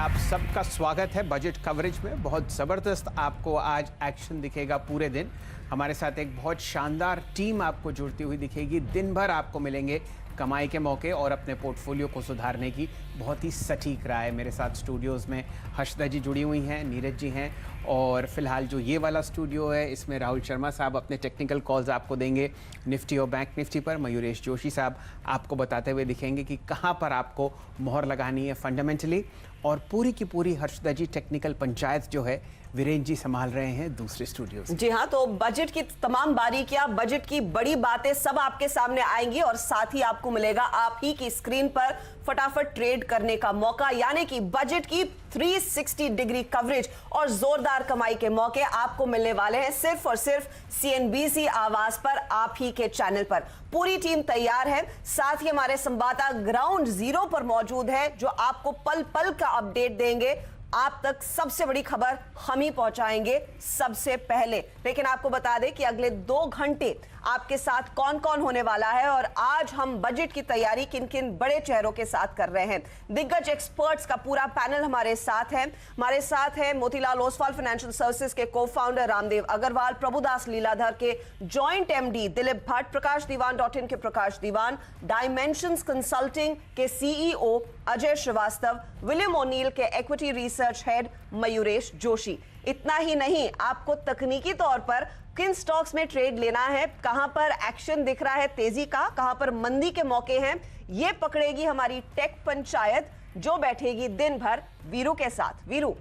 आप सबका स्वागत है बजट कवरेज में। बहुत ज़बरदस्त आपको आज एक्शन दिखेगा पूरे दिन। हमारे साथ एक बहुत शानदार टीम आपको जुड़ती हुई दिखेगी। दिन भर आपको मिलेंगे कमाई के मौके और अपने पोर्टफोलियो को सुधारने की बहुत ही सटीक राय। मेरे साथ स्टूडियोज़ में हर्षदा जी जुड़ी हुई हैं, नीरज जी हैं, और फिलहाल जो ये वाला स्टूडियो है इसमें राहुल शर्मा साहब अपने टेक्निकल कॉल्स आपको देंगे निफ्टी और बैंक निफ्टी पर। मयूरेश जोशी साहब आपको बताते हुए दिखेंगे कि कहाँ पर आपको मोहर लगानी है फंडामेंटली। और पूरी की पूरी हर्षदा जी टेक्निकल पंचायत जो है वीरेंद्र जी संभाल रहे हैं दूसरे स्टूडियो से। जी हाँ, तो बजट की तमाम बारीकियां, बजट की बड़ी बातें सब आपके सामने आएंगी और साथ ही आपको मिलेगा आप ही की स्क्रीन पर फटाफट ट्रेड करने का मौका, यानी कि बजट की 360 डिग्री कवरेज और जोरदार कमाई के मौके आपको मिलने वाले हैं सिर्फ और सिर्फ CNBC आवाज पर, आप ही के चैनल पर। पूरी टीम तैयार है, साथ ही हमारे संवाददाता ग्राउंड जीरो पर मौजूद है जो आपको पल पल का अपडेट देंगे। आप तक सबसे बड़ी खबर हम ही पहुंचाएंगे सबसे पहले। लेकिन आपको बता दें कि अगले 2 घंटे आपके साथ कौन कौन होने वाला है और आज हम बजट की तैयारी किन किन बड़े चेहरों के साथ कर रहे हैं। दिग्गज एक्सपर्ट्स का पूरा पैनल हमारे साथ है। हमारे साथ है मोतीलाल ओसवाल फाइनेंशियल सर्विसेज के को-फाउंडर रामदेव अग्रवाल, प्रभुदास लीलाधर के जॉइंट MD दिलीप भट्ट, प्रकाश दीवान.in के प्रकाश दीवान, डायमेंशंस कंसल्टिंग के CEO Ajay Srivastava, William O'Neil के equity research head Mayuresh Joshi. इतना ही नहीं, आपको तकनीकी तौर पर किन स्टॉक्स में ट्रेड लेना है, कहां पर एक्शन दिख रहा है तेजी का, कहां पर मंदी के मौके हैं, ये पकड़ेगी हमारी टेक पंचायत जो बैठेगी दिन भर वीरू के साथ। वीरू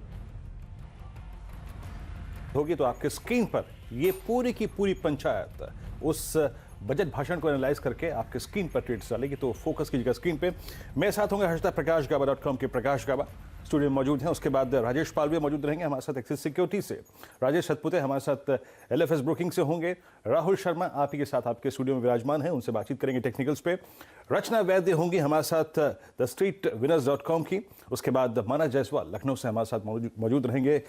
होगी तो आपके स्क्रीन पर ये पूरी की पूरी पंचायत उस बजट भाषण को एनालाइज करके आपके स्क्रीन पर ट्रेड्स डालेगी। तो फोकस कीजिएगा स्क्रीन पे। मेरे साथ होंगे हर्षदा प्रकाशगाबा.com के प्रकाश गाबा स्टूडियो में मौजूद हैं। उसके बाद राजेश पालवे मौजूद रहेंगे हमारे साथ एक्सिस सिक्योरिटी से, राजेश सतपुते हमारे साथ LFS ब्रोकिंग से होंगे, राहुल शर्मा आप ही के साथ आपके स्टूडियो में विराजमान हैं, उनसे बातचीत करेंगे टेक्निकल्स पे, रचना वैद्य होंगी हमारे साथ thestreetwinners.com की। उसके बाद मानस जायसवाल लखनऊ से हमारे साथ मौजूद रहेंगे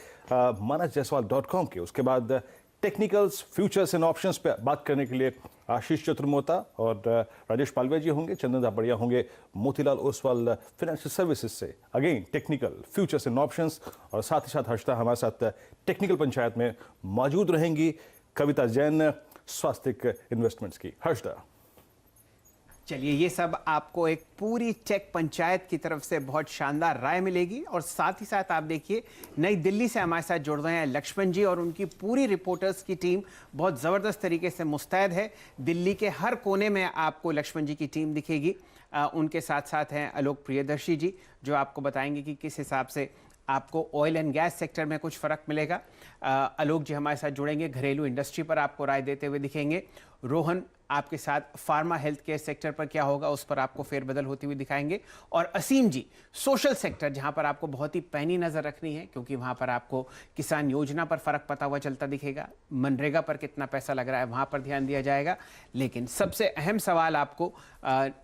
manasjaiswal.com के। उसके बाद टेक्निकल्स, फ्यूचर्स एंड ऑप्शंस पे बात करने के लिए आशीष चतुर्मोता और राजेश पालवे जी होंगे, चंदन बढ़िया होंगे मोतीलाल ओसवाल फाइनेंशियल सर्विसेज से, again technical, futures and options. और साथ ही साथ हर्षदा हमारे साथ टेक्निकल पंचायत में मौजूद रहेंगी, कविता जैन स्वास्तिक इन्वेस्टमेंट्स की। हर्षदा चलिए, ये सब आपको एक पूरी टेक पंचायत की तरफ से बहुत शानदार राय मिलेगी। और साथ ही साथ आप देखिए नई दिल्ली से हमारे साथ जुड़ रहे हैं लक्ष्मण जी और उनकी पूरी रिपोर्टर्स की टीम बहुत ज़बरदस्त तरीके से मुस्तैद है। दिल्ली के हर कोने में आपको लक्ष्मण जी की टीम दिखेगी। उनके साथ साथ हैं आलोक प्रियदर्शी जी जो आपको बताएंगे कि किस हिसाब से आपको ऑयल एंड गैस सेक्टर में कुछ फ़र्क मिलेगा। आलोक जी हमारे साथ जुड़ेंगे, घरेलू इंडस्ट्री पर आपको राय देते हुए दिखेंगे। रोहन आपके साथ फार्मा हेल्थ केयर सेक्टर पर क्या होगा उस पर आपको फेरबदल होती हुई दिखाएंगे। और असीम जी सोशल सेक्टर, जहां पर आपको बहुत ही पैनी नज़र रखनी है क्योंकि वहां पर आपको किसान योजना पर फ़र्क पता हुआ चलता दिखेगा, मनरेगा पर कितना पैसा लग रहा है वहां पर ध्यान दिया जाएगा। लेकिन सबसे अहम सवाल आपको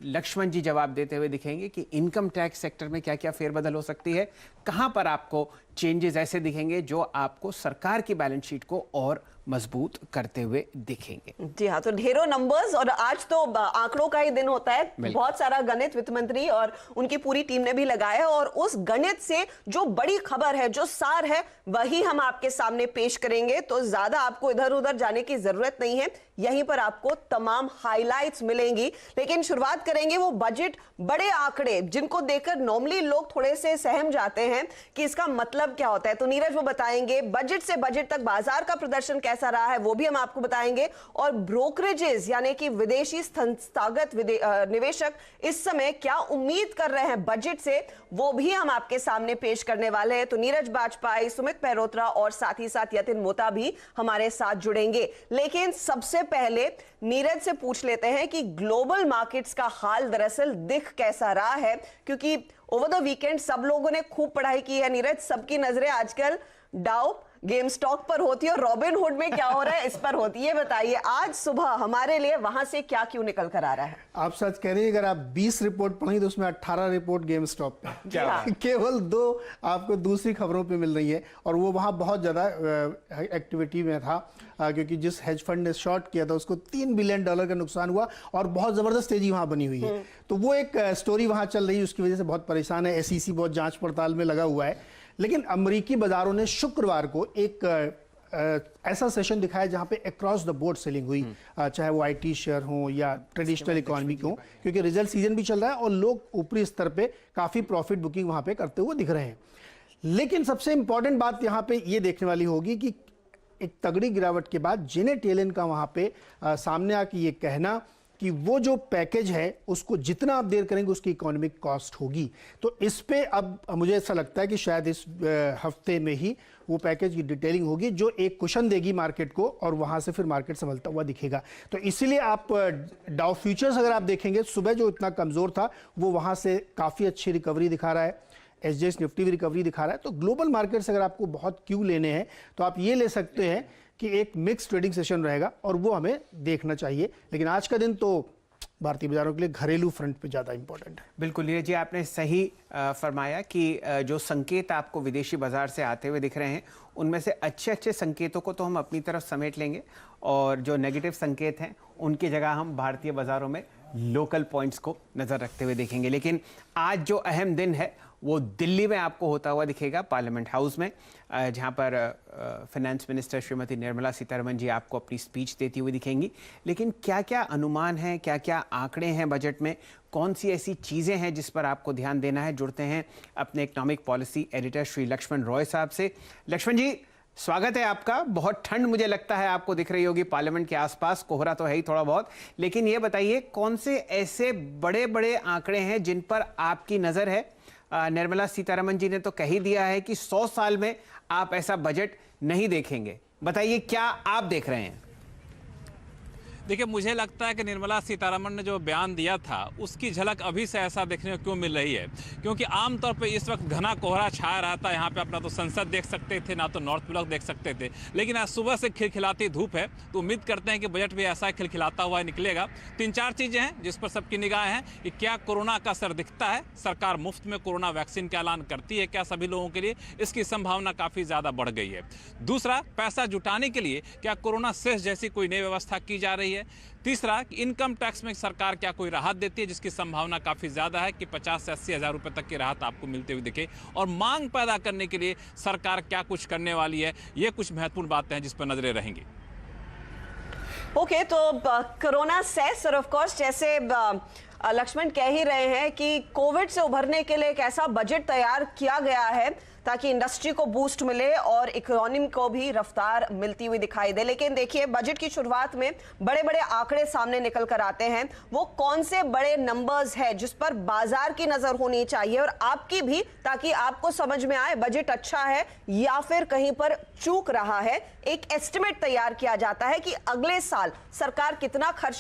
लक्ष्मण जी जवाब देते हुए दिखेंगे कि इनकम टैक्स सेक्टर में क्या क्या फेरबदल हो सकती है, कहां पर आपको चेंजेस ऐसे दिखेंगे जो आपको सरकार की बैलेंस शीट को और मजबूत करते हुए दिखेंगे। जी हाँ, तो ढेरों नंबर्स और आज तो आंकड़ों का ही दिन होता है। बहुत सारा गणित वित्त मंत्री और उनकी पूरी टीम ने भी लगाया है और उस गणित से जो बड़ी खबर है, जो सार है, वही हम आपके सामने पेश करेंगे। तो ज्यादा आपको इधर उधर जाने की जरूरत नहीं है, यहीं पर आपको तमाम हाइलाइट्स मिलेंगी। लेकिन शुरुआत करेंगे वो बजट, बड़े आंकड़े जिनको देखकर नॉर्मली लोग थोड़े से सहम जाते हैं कि इसका मतलब क्या होता है। तो नीरज वो बताएंगे बजट से बजट तक बाजार का प्रदर्शन कैसा रहा है, वो भी हम आपको बताएंगे। और ब्रोकरेजेस यानी कि विदेशी संस्थागत निवेशक इस समय क्या उम्मीद कर रहे हैं बजट से, वो भी हम आपके सामने पेश करने वाले हैं। तो नीरज बाजपेयी, सुमित मेहरोत्रा और साथ ही साथ यतिन मोता भी हमारे साथ जुड़ेंगे। लेकिन सबसे पहले नीरज से पूछ लेते हैं कि ग्लोबल मार्केट्स का हाल दरअसल दिख कैसा रहा है, क्योंकि ओवर द वीकेंड सब लोगों ने खूब पढ़ाई की है। नीरज, सबकी नजरें आजकल डाउ गेम स्टॉक पर होती है और रॉबिनहुड में क्या हो रहा है इस पर होती है। ये बताइए आज सुबह हमारे लिए वहां से क्या क्यों निकल कर आ रहा है? आप सच कह रही हैं, अगर आप 20 रिपोर्ट पढ़ेंगे तो उसमें 18 रिपोर्ट गेम स्टॉप पे, क्या? केवल 2 आपको दूसरी खबरों पे मिल रही है। और वो वहाँ बहुत ज़्यादा एक्टिविटी में था, क्योंकि जिस हेज फंड ने शॉर्ट किया था उसको $3 बिलियन का नुकसान हुआ और बहुत ज़बरदस्त तेजी वहाँ बनी हुई है। तो वो एक स्टोरी वहाँ चल रही है, उसकी वजह से बहुत परेशान है। SEC बहुत जाँच पड़ताल में लगा हुआ है। लेकिन अमेरिकी बाजारों ने शुक्रवार को एक ऐसा सेशन दिखाया जहां पे अक्रॉस द बोर्ड सेलिंग हुई, चाहे वो IT शेयर हो या ट्रेडिशनल इकोनॉमी हो, क्योंकि रिजल्ट सीजन भी चल रहा है और लोग ऊपरी स्तर पे काफी प्रॉफिट बुकिंग वहां पे करते हुए दिख रहे हैं। लेकिन सबसे इंपॉर्टेंट बात यहां पे ये देखने वाली होगी कि एक तगड़ी गिरावट के बाद जेनेट येलेन का वहां पे सामने आके ये कहना कि वो जो पैकेज है उसको जितना आप देर करेंगे उसकी इकोनॉमिक कॉस्ट होगी। तो इस पे अब मुझे ऐसा लगता है कि शायद इस हफ्ते में ही वो पैकेज की डिटेलिंग होगी जो एक कुशन देगी मार्केट को और वहां से फिर मार्केट संभलता हुआ दिखेगा। तो इसीलिए आप डाउ फ्यूचर्स अगर आप देखेंगे, सुबह जो इतना कमजोर था वो वहां से काफी अच्छी रिकवरी दिखा रहा है। SGX निफ्टी भी रिकवरी दिखा रहा है। तो ग्लोबल मार्केट से अगर आपको बहुत क्यू लेने हैं तो आप ये ले सकते हैं कि एक मिक्स ट्रेडिंग सेशन रहेगा और वो हमें देखना चाहिए। लेकिन आज का दिन तो भारतीय बाजारों के लिए घरेलू फ्रंट पे ज़्यादा इंपॉर्टेंट है। बिल्कुल नीरज जी, आपने सही फरमाया कि जो संकेत आपको विदेशी बाजार से आते हुए दिख रहे हैं उनमें से अच्छे अच्छे संकेतों को तो हम अपनी तरफ समेट लेंगे और जो नेगेटिव संकेत हैं उनकी जगह हम भारतीय बाजारों में लोकल पॉइंट्स को नज़र रखते हुए देखेंगे। लेकिन आज जो अहम दिन है वो दिल्ली में आपको होता हुआ दिखेगा, पार्लियामेंट हाउस में, जहां पर फाइनेंस मिनिस्टर श्रीमती निर्मला सीतारमण जी आपको अपनी स्पीच देती हुई दिखेंगी। लेकिन क्या क्या अनुमान हैं, क्या क्या आंकड़े हैं बजट में, कौन सी ऐसी चीज़ें हैं जिस पर आपको ध्यान देना है? जुड़ते हैं अपने economic policy editor Shri Laxman Roy साहब से। लक्ष्मण जी, स्वागत है आपका। बहुत ठंड मुझे लगता है आपको दिख रही होगी पार्लियामेंट के आसपास, कोहरा तो है ही थोड़ा बहुत, लेकिन ये बताइए कौन से ऐसे बड़े बड़े आंकड़े हैं जिन पर आपकी नज़र है? निर्मला सीतारमण जी ने तो कह ही दिया है कि 100 साल में आप ऐसा बजट नहीं देखेंगे। बताइए क्या आप देख रहे हैं? देखिए, मुझे लगता है कि निर्मला सीतारमण ने जो बयान दिया था उसकी झलक अभी से ऐसा देखने को क्यों मिल रही है, क्योंकि आमतौर पे इस वक्त घना कोहरा छाया रहा था। यहाँ पे अपना तो संसद देख सकते थे, ना तो नॉर्थ ब्लॉक देख सकते थे, लेकिन आज सुबह से खिलखिलाती धूप है। तो उम्मीद करते हैं कि बजट भी ऐसा खिलखिलाता हुआ निकलेगा। 3-4 चीज़ें हैं जिस पर सबकी निगाहें हैं कि क्या कोरोना का असर दिखता है, सरकार मुफ्त में कोरोना वैक्सीन का ऐलान करती है क्या सभी लोगों के लिए, इसकी संभावना काफ़ी ज़्यादा बढ़ गई है। दूसरा, पैसा जुटाने के लिए क्या कोरोना सेस जैसी कोई नई व्यवस्था की जा रही है। तीसरा, इनकम टैक्स में सरकार क्या कोई राहत देती है, जिसकी संभावना काफ़ी ज़्यादा है कि 50 से 80 हज़ार रुपये तक की राहत आपको मिलते हुए दिखे। और मांग पैदा करने के लिए सरकार क्या कुछ करने वाली है, ये कुछ महत्वपूर्ण बातें हैं जिस पर नजरें रहेंगी। ओके, तो कोरोना सेस और ऑफ कोर्स जैसे लक्ष्मण कह ही रहे हैं कि कोविड से उभरने के लिए एक ऐसा बजट तैयार किया गया है ताकि इंडस्ट्री को बूस्ट मिले और इकोनॉमी को भी रफ्तार मिलती हुई दिखाई दे। लेकिन देखिए, बजट की शुरुआत में बड़े बड़े आंकड़े सामने निकल कर आते हैं। वो कौन से बड़े नंबर्स हैं जिस पर बाजार की नजर होनी चाहिए और आपकी भी, ताकि आपको समझ में आए बजट अच्छा है या फिर कहीं पर चूक रहा है। एक एस्टिमेट तैयार किया जाता है कि अगले साल सरकार कितना खर्च